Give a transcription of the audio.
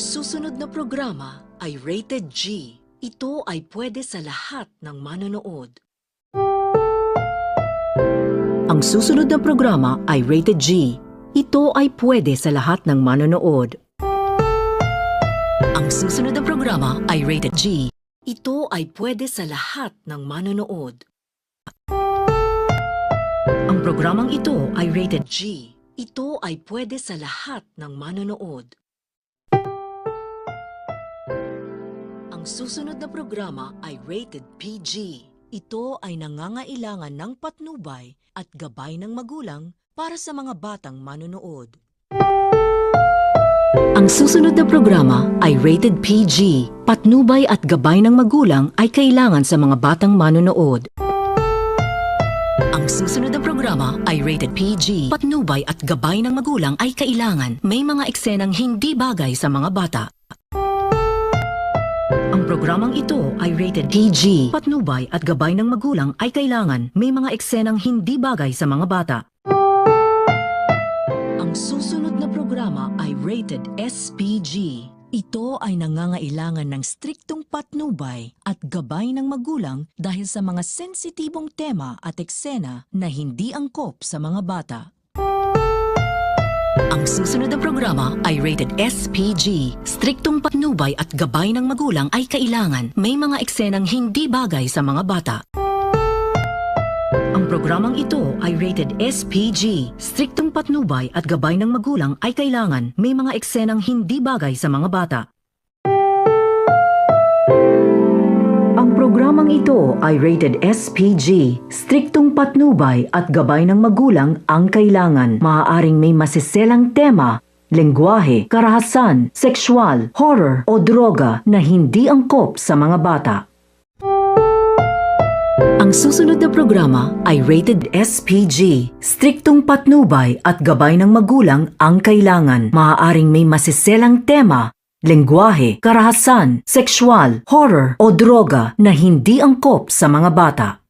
susunod na programa ay rated G. Ito ay pwede sa lahat ng manonood. Ang susunod na programa ay rated G. Ito ay pwede sa lahat ng manonood. Ang susunod na programa ay rated G. Ito ay pwede sa lahat ng manonood. Ang programang ito ay rated G. Ito ay pwede sa lahat ng manonood. Ang susunod na programa ay rated PG. Ito ay nangangailangan ng patnubay at gabay ng magulang para sa mga batang manonood. Ang susunod na programa ay rated PG. Patnubay at gabay ng magulang ay kailangan sa mga batang manonood. Ang susunod na programa ay rated PG. Patnubay at gabay ng magulang ay kailangan. May mga eksenang hindi bagay sa mga bata. Ang programang ito ay rated PG. Patnubay at gabay ng magulang ay kailangan. May mga eksenang hindi bagay sa mga bata. Ang susunod na programa ay rated SPG. Ito ay nangangailangan ng striktong patnubay at gabay ng magulang dahil sa mga sensitibong tema at eksena na hindi angkop sa mga bata. Ang susunod na programa ay rated SPG. Striktong patnubay at gabay ng magulang ay kailangan. May mga eksenang hindi bagay sa mga bata. Ang programang ito ay rated SPG. Striktong patnubay at gabay ng magulang ay kailangan. May mga eksenang hindi bagay sa mga bata. Ang programang ito ay rated SPG. Striktong patnubay at gabay ng magulang ang kailangan. Maaaring may masiselang tema, lengguwahe, karahasan, sexual, horror o droga na hindi angkop sa mga bata. Ang susunod na programa ay rated SPG. Striktong patnubay at gabay ng magulang ang kailangan. Maaaring may masiselang tema, lengguwahe, karahasan, sexual, horror o droga na hindi angkop sa mga bata.